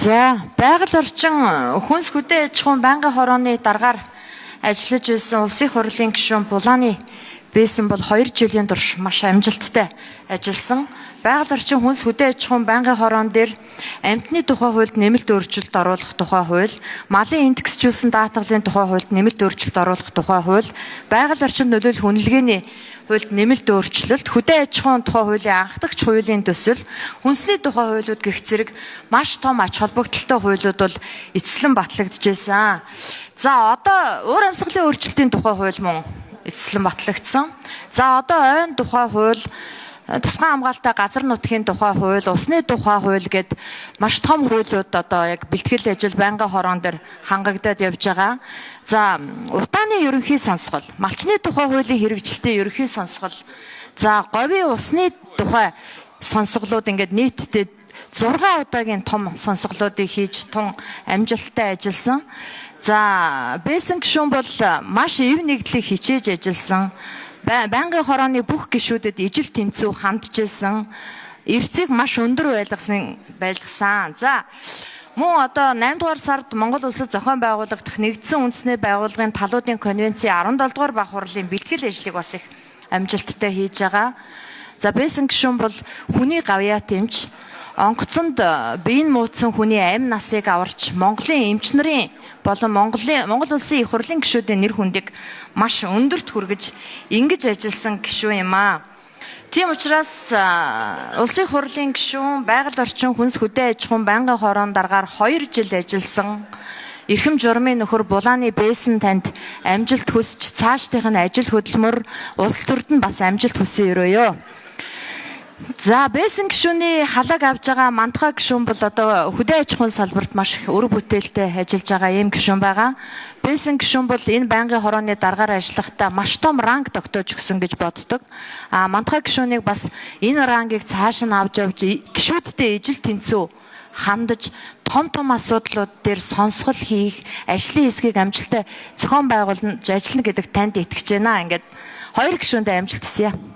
За, байгаль орчин хүнс хөдөө аж ахуйн байнгын хорооны дараагаар ажиллаж байсан улсын хурлын гишүүн Булааны Бээсэн бол 2 жилийн турш маш амжилттай ажилласан. Байгаль орчин хүнс хөдөө аж ахуйн байнгын хороон дээр амьтны тухай хуульд нэмэлт өөрчлөлт оруулах тухай хууль, малын индексжүүлсэн даатгалын тухай хуульд нэмэлт өөрчлөлт оруулах тухай хууль, байгаль орчин нөлөөлөх үнэлгээний хуульд нэмэлт өөрчлөлт, хөдөө аж ахуйн тухай хуулийн анхдагч хуулийн төсөл, хүнсний тухай хуулиуд гэх зэрэг маш том ач холбогдолтой хуулиуд бол эцэслэн батлагдчихсан. За одоо өөр амьсгалын өөрчлөлтийн тухай хууль мөн эцэслэн батлагдсан. За одоо ойн тухай хууль, тусгай хамгаалалттай газар нутгийн тухай хууль, усны тухай хууль гэд маш том хуулиуд одоо яг бэлтгэл ажил байнгын хороон дээр хангагдаад явж байгаа. За утааны ерөнхий сонсгол, малчны тухай хуулийн хэрэгжилтийн ерөнхий сонсгол, за говийн усны тухай сонсголууд ингээд нийтдээ 6 удаагийн том сонсголуудыг хийж тун амжилттай ажилласан. За Бээсэн гишүүн бол маш эв нэгдлийг хичээж ажилласан. Байнгын хорооны бүх гишүүдэд ижил тэнцүү хандж ирсэн. Эрцийг маш өндөр байлгасан. За мөн одоо 8 дугаар сард Монгол улсад зохион байгуулагдах Нэгдсэн үндэсний байгууллагын талуудын конвенцийн 17 дугаар баг хурлын бэлтгэл ажлыг бас их амжилттай хийж байгаа. За Бээсэн гишүүн бол хүний гавьяа тэмж, онгоцонд биеийн муудсан хүний амь насыг аварч Монголын эмч нарын болон Монгол улсын их хурлын гишүүдийн нэр хүндийг маш өндөрт хүргэж ингэж ажилласан гишүүн юм аа. Тийм учраас улсын их хурлын гишүүн байгаль орчин хүнс хөдөө аж ахуйн байнгын хороон дараагаар 2 жил ажилласан эрхэм журмын нөхөр Булааны Бээсэн танд амжилт хүсч цаашдынх нь ажил хөдөлмөр улс төрд нь бас амжилт хүсье өрөөё. За Бээсэн гишүүний халааг авж байгаа Мантхай гишүүн бол одоо хөдөө аж ахуйн салбарт маш их өр бүтээлтэй ажиллаж байгаа ийм гишүүн байгаа. Бээсэн гишүүн бол энэ байнгын хорооны дараагаар ажиллахдаа маш том ранг тогтоож өгсөн гэж боддог. Мантхай гишүүнийг бас энэ рангийг цааш нь авч явж гишүүдтэй ижил тэнцүү хандаж том асуудлууд дээр сонсгол хийх, ажлын хэсгийг амжилттай зохион байгуулж ажиллана гэдэг танд итгэж байна. Ингээд 2 гишүүндээ амжилт хүсье.